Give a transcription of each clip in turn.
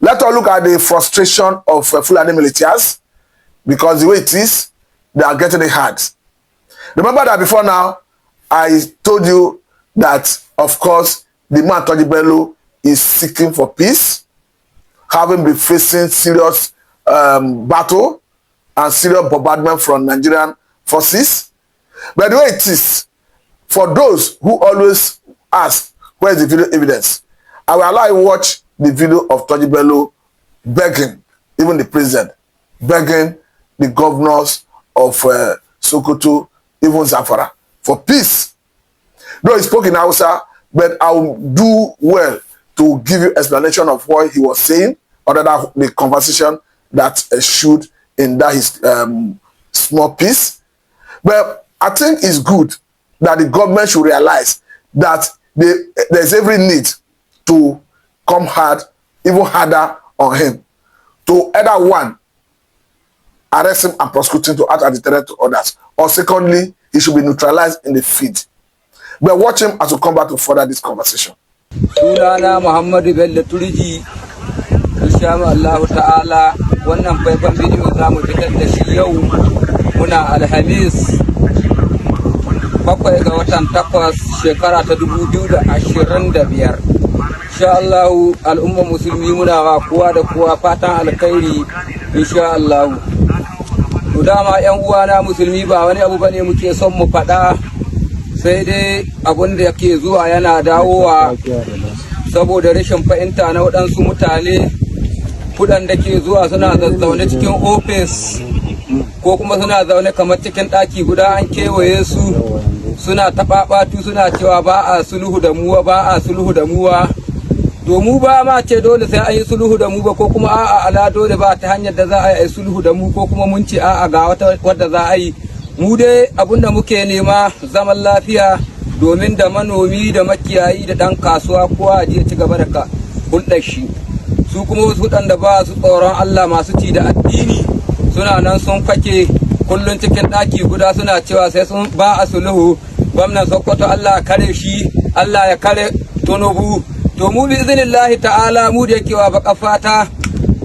Let us look at the frustration of Fulani Militias, because the way it is, they are getting it hard. Remember that before now, I told you that, of course, the man Turji Bello is seeking for peace, having been facing serious battle and serious bombardment from Nigerian forces. But the way it is, for those who always ask, where is the video evidence? I will allow you to watch the video of Turji Bello begging, even the president, begging the governors of Sokoto, even Zamfara, for peace. Though he spoke in Hausa, but I will do well to give you explanation of what he was saying, other than the conversation that ensued in that his small piece. But I think it's good that the government should realize that there's every need to come hard, even harder on him, to either one, arrest him and prosecute him to act as a deterrent to others, or secondly, he should be neutralized in the feed. But watch him as we come back to further this conversation. Sunana Muhammadu Bello Turji, insha Allah ta'ala, wannan faifan bidiyo za mu fitar da shi yau muna Alhamis 7 ga watan 8 shekara ta 2025. Insha Allah al'umma musulmi muna wa kowa da kowa fatan alkhairi insha Allah. To dama yan uwana musulmi ba wani abu bane muke son mu faɗa, sai dai abun da yake zuwa yana dawowa saboda rashin fahimta na waɗansu mutane kudan da ke zuwa suna zaune cikin ofis ko kuma suna zaune kamar cikin ɗaki guda an kewaye su suna taɓaɓatu suna cewa ba a sulhu da muwa ba a sulhu da muwa. To mu ba ma ce dole sai an yi sulhu da mu ba, ko kuma a'a ala dole ba ta hanyar da za a yi sulhu da mu, ko kuma mun ce a'a ga wata wadda za a yi. Mu dai abinda muke nema zaman lafiya, domin da manomi da makiyayi da ɗan kasuwa kowa je ci gaba da hulɗar shi. Su kuma wasu waɗanda ba su tsoron Allah masu ci da addini suna nan sun fake kullum cikin ɗaki guda suna cewa sai sun ba a sulhu. Gwamnan Sokoto Allah ya kare shi, Allah ya kare Tinubu. To mu bi izinillahi ta'ala mu da yake wa baka fata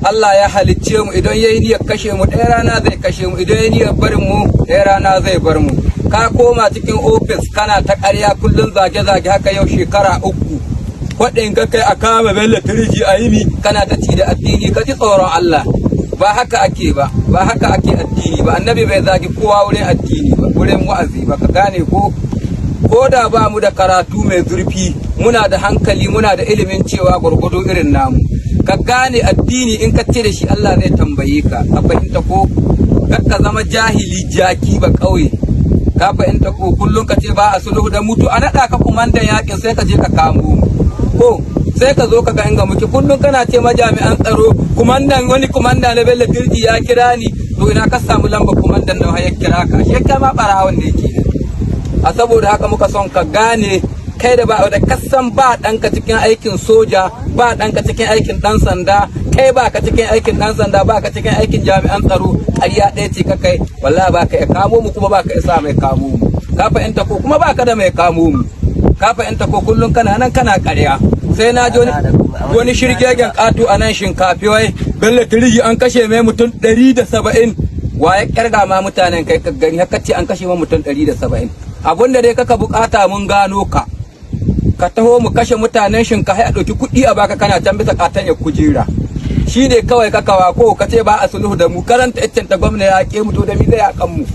Allah ya halicce mu, idan yayi niyyar kashe mu ɗaya rana zai kashe mu, idan yayi niyyar barin mu ɗaya rana zai bar mu. Ka koma cikin ofis kana ta ƙarya kullun zage-zage haka yau shekara 3. Waɗin ka kai a kama Bello Turji a yimi kana ta ci da addini, ka ji tsoron Allah. Ba haka ake ba, ba haka ake addini ba. Annabi bai zagi kowa wurin addini ba, wurin wa'azi ba, ka gane ko? Ko da ba mu da karatu mai zurfi, muna da hankali, muna da ilimin cewa gwargwado irin namu. Ka gane addini in ka ce da shi Allah zai tambaye ka. Ka fahimta ko? Ka zama jahili jaki ba ƙauye. Ka fahimta ko? Kullum ka ce ba a sulhu da mutu, a naɗa ka kumandan yakin sai ka je ka kamo mu. Ko sai ka zo ka ga inga muke kullum kana ce majami'an tsaro kumandan, wani kumanda na Bello Turji ya kira ni, to ina ka samu lamba kumandan nan ya kira ka? Shi kai ma barawon ne yake. A saboda haka muka son ka gane kai da ba da kasan ba ɗanka cikin aikin soja, ba ɗanka cikin aikin ɗan sanda, kai ba ka cikin aikin ɗan sanda, ba ka cikin aikin jami'an tsaro, ƙarya ɗaya ce ka kai, wallahi ba ka iya kamo mu kuma ba ka isa mai kamo mu. Ka fahimta ko? Kuma ba ka da mai kamo mu. Ka fahimta ko? Kullum kana nan kana ƙarya. Sai na ji wani shirgegen ƙato a nan Shinkafi wai Bello Turji an kashe mai mutum 170. Wa ya ƙyarga ma mutanen kai ka gani haka ce an kashe ma mutum 170. Abunda dai kaka bukata mun gano ka taho mu kashe mutanen Shinkafi a ɗauki kuɗi a baka kana can bisa katan ya kujera. Shi ne kawai kakawa ko ka ce ba a sulhu da mu, karanta iccen ta gwamna ya ke mu, to da mi zai yakan mu.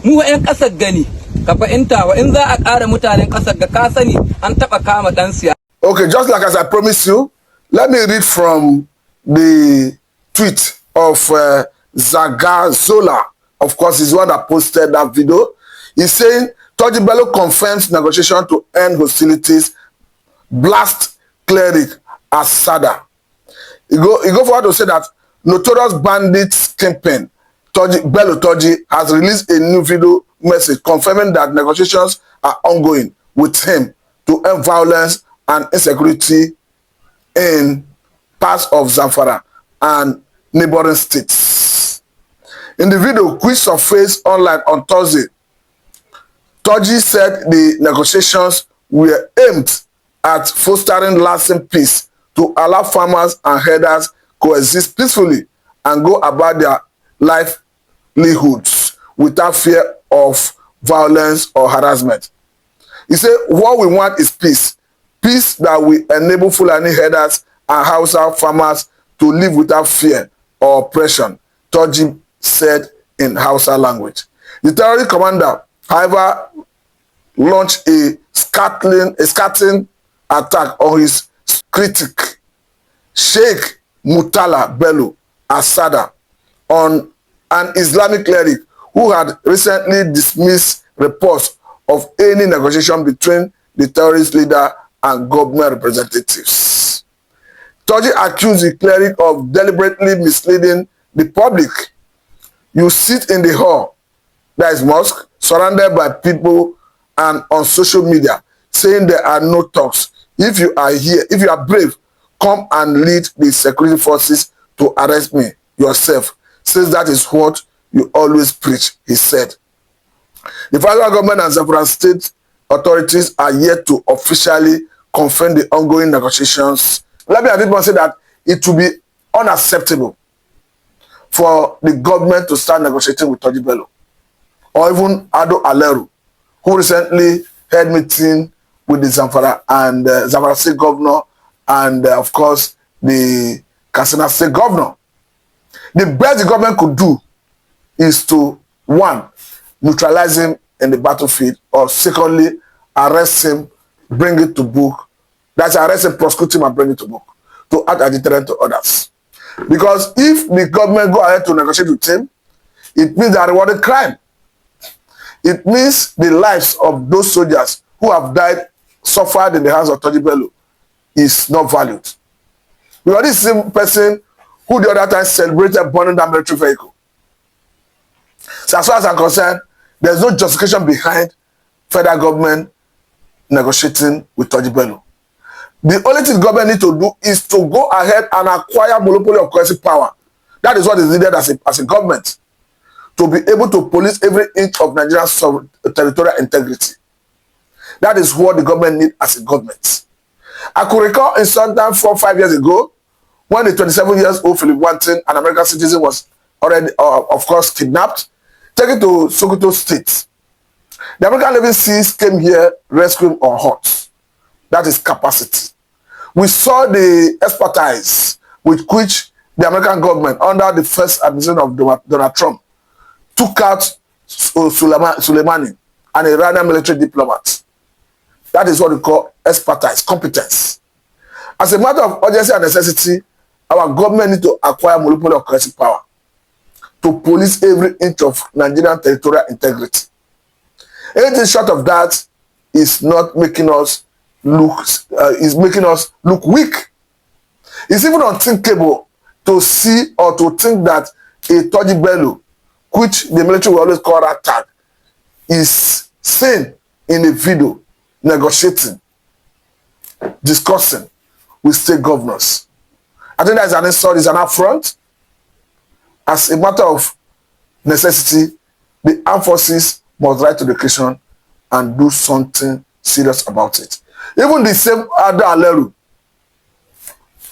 Mu ƴan ƙasar gani ka fahimta wa, in za a ƙara mutanen ƙasar ga ka sani an taɓa kama ɗan siya. Okay, just like as I promised you, let me read from the tweet of Zagazola. Of course, he's the one that posted that video. He's saying, Turji Bello confirms negotiation to end hostilities, blast cleric Asada. He go forward to say that notorious bandits campaign Bello Turji has released a new video message confirming that negotiations are ongoing with him to end violence and insecurity in parts of Zamfara and neighboring states. In the video, which surfaced online on Thursday, Turji said the negotiations were aimed at fostering lasting peace to allow farmers and herders coexist peacefully and go about their livelihoods without fear of violence or harassment. He said, what we want is peace. Peace that will enable Fulani herders and Hausa farmers to live without fear or oppression, Turji said in Hausa language. The terrorist commander, however, launched a scattering attack on his critic, Sheikh Turji Bello Asada, on an Islamic cleric who had recently dismissed reports of any negotiation between the terrorist leader and government representatives. Turji accused the cleric of deliberately misleading the public. You sit in the hall, that is mosque, surrounded by people and on social media, saying there are no talks. If you are here, if you are brave, come and lead the security forces to arrest me yourself, since that is what you always preach, he said. The federal government and Zamfara state authorities are yet to officially confirm the ongoing negotiations. Let me at this point say that it will be unacceptable for the government to start negotiating with Turji Bello or even Ado Aleru, who recently held meeting with the Zamfara and Zamfara state governor and of course the Katsina state governor. The best the government could do is to, one, neutralize him in the battlefield, or secondly, arrest him, bring it to book. That's arrest him, prosecute him, and bring it to book to act as a deterrent to others. Because if the government go ahead to negotiate with him, it means they are rewarding crime. It means the lives of those soldiers who have died, suffered in the hands of Turji Bello is not valued. Because this same person who the other time celebrated burning that military vehicle. So as far as I'm concerned, there's no justification behind federal government negotiating with Turji Bello. The only thing the government needs to do is to go ahead and acquire monopoly of coercive power. That is what is needed as a government, to be able to police every inch of Nigeria's territorial integrity. That is what the government needs as a government. I could recall in sometime 4 or 5 years ago, when the 27-year-old Philip Wanton, an American citizen, was already, of course, kidnapped, taken to Sokoto State. The American Navy SEALs came here rescuing on horse. That is capacity. We saw the expertise with which the American government, under the first administration of Donald Trump, took out Soleimani, an Iranian military diplomat. That is what we call expertise, competence. As a matter of urgency and necessity, our government needs to acquire monopoly of coercive power to police every inch of Nigerian territorial integrity. Anything short of that is not making us look, look weak. It's even unthinkable to see or to think that a Turji Bello, which the military will always call that tag, is seen in a video negotiating, discussing with state governors. I think that is an insult, is an affront. As a matter of necessity, the armed forces must rise to the occasion and do something serious about it. Even the same Ado Aleru,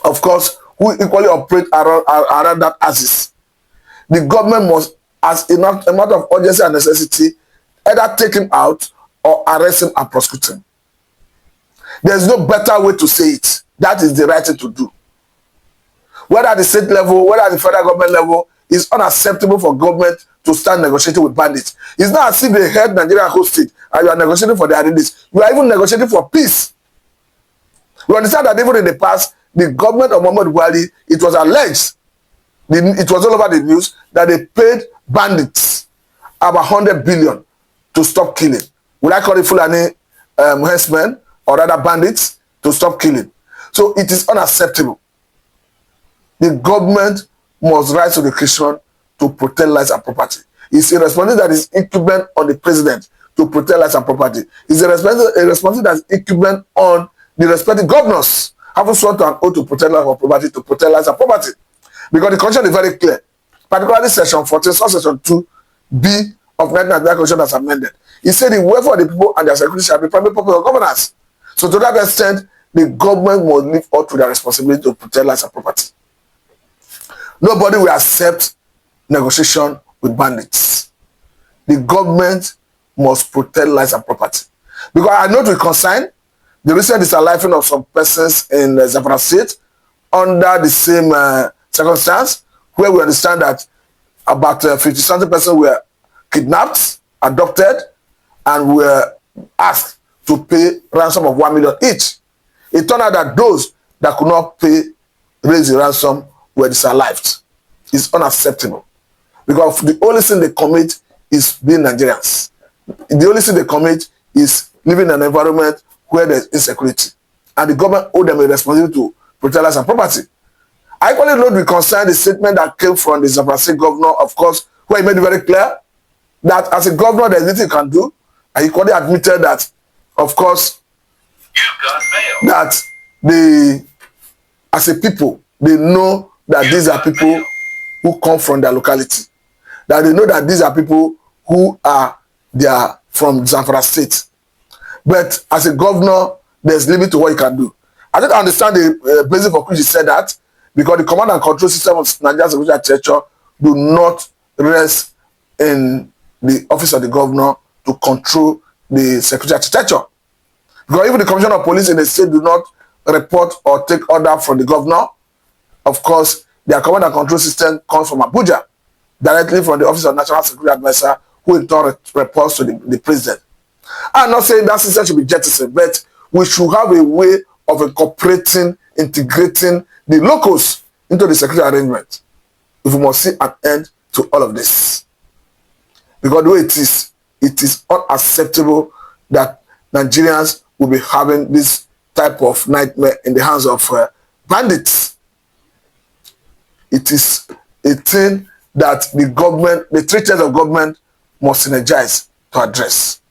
of course, who equally operate around that axis, the government must, as a matter of urgency and necessity, either take him out or arrest him and prosecute him. There's no better way to say it. That is the right thing to do. Whether at the state level, whether at the federal government level, it's unacceptable for government to start negotiating with bandits. It's not as if they held Nigeria hostage and you are negotiating for their release. You are even negotiating for peace. We understand that even in the past, the government of Muhammadu Buhari, it was alleged, it was all over the news, that they paid bandits about 100 billion to stop killing. Would I call it Fulani herdsmen or rather bandits to stop killing? So it is unacceptable. The government must rise to the occasion to protect lives and property. It's a responsibility that is incumbent on the president to protect lives and property. It's a responsibility that is incumbent on the respective governors having sworn to an oath to protect lives and property, to protect lives and property. Because the constitution is very clear, particularly section 14, section 2B of 1999 constitution as amended. It said the welfare of the people and their security shall be primary purpose of governance. So to that extent, the government must live up to their responsibility to protect lives and property. Nobody will accept negotiation with bandits. The government must protect lives and property. Because I note with concern the recent disaliving of some persons in Zamfara State under the same circumstance, where we understand that about 50-something persons were kidnapped, abducted, and were asked to pay ransom of 1 million each. It turned out that those that could not raise the ransom were disalived. It's unacceptable. Because the only thing they commit is being Nigerians. The only thing they commit is living in an environment where there's insecurity. And the government owed them a responsibility to protect lives and property. I equally note with concern the statement that came from the Zamfara State governor, of course, where he made it very clear that as a governor, there's nothing he can do. And he equally admitted that, of course, that as a people, they know that these are people who come from their locality. That they know that these are people who are from Zamfara State. But as a governor, there's limit to what you can do. I don't understand the basis for which he said that, because the command and control system of Nigerian security architecture do not rest in the office of the governor to control the security architecture. Because even the commissioner of police in the state do not report or take order from the governor. Of course, their command and control system comes from Abuja, directly from the office of National Security Advisor, who in turn reports to the president. I'm not saying that system should be jettisoned, but we should have a way of incorporating, integrating the locals into the security arrangement if we must see an end to all of this. Because the way it is unacceptable that Nigerians will be having this type of nightmare in the hands of bandits. It is a thing that the government, the three tiers of government must synergize to address.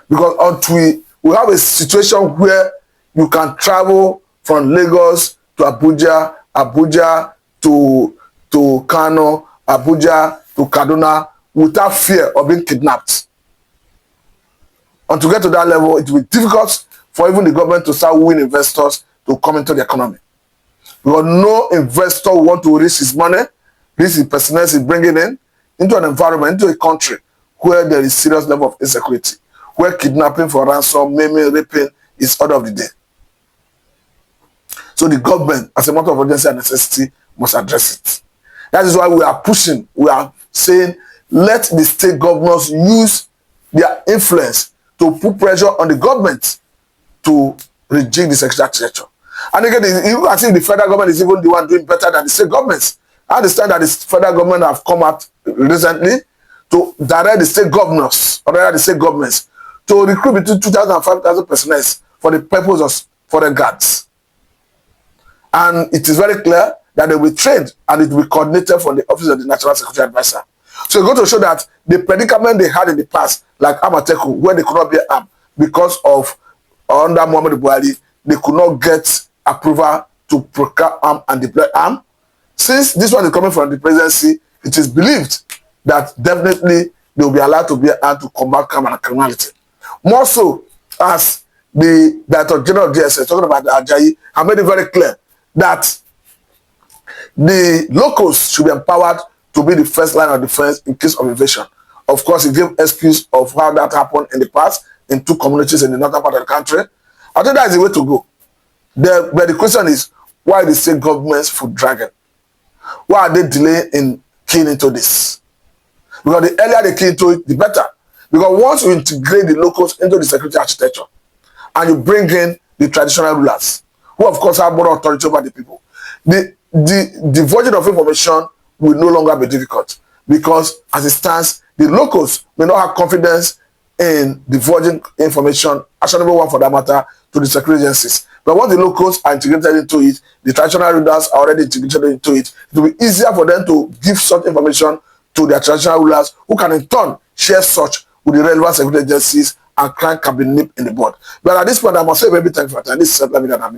Because until we have a situation where you can travel from Lagos to Abuja, Abuja to Kano, Abuja to Kaduna without fear of being kidnapped. And to get to that level, it will be difficult for even the government to start wooing investors to come into the economy. Because no investor will want to risk his money, risk his personnel he's bringing in, into an environment, into a country where there is serious level of insecurity, where kidnapping for ransom, maiming, raping is order of the day. So the government, as a matter of urgency and necessity, must address it. That is why we are pushing, we are saying, let the state governors use their influence to put pressure on the government to reject the security architecture. And again, I think the federal government is even the one doing better than the state governments. I understand that the federal government have come out recently to direct the state governors, or rather the state governments, to recruit between 2,000 and 5,000 personnel for the purpose of foreign guards. And it is very clear that they will be trained and it will be coordinated from the office of the National Security Advisor. So it's going to show that the predicament they had in the past, like Amateku, where they could not be armed because of under Muhammadu Buhari, they could not get approval to procure arm and deploy arm. Since this one is coming from the presidency, it is believed that definitely they will be allowed to be armed to combat crime and criminality. More so, as the Director General of DSS, talking about Ajayi, have made it very clear that the locals should be empowered to be the first line of defense in case of invasion. Of course, he gave excuse of how that happened in the past in two communities in the northern part of the country. I think that is the way to go. But the question is, why the state governments foot dragging? Why are they delaying in keying into this? Because the earlier they key into it, the better. Because once you integrate the locals into the security architecture and you bring in the traditional rulers, who of course have more authority over the people, the divulging of information will no longer be difficult. Because as it stands, the locals may not have confidence in divulging information, actionable one for that matter, to the security agencies. But once the locals are integrated into it, the traditional rulers are already integrated into it, it will be easier for them to give such information to their traditional rulers, who can in turn share such with the relevant security agencies, and crime can be nipped in the bud. But at this point, I must say very thankful for this. Let me know that I'm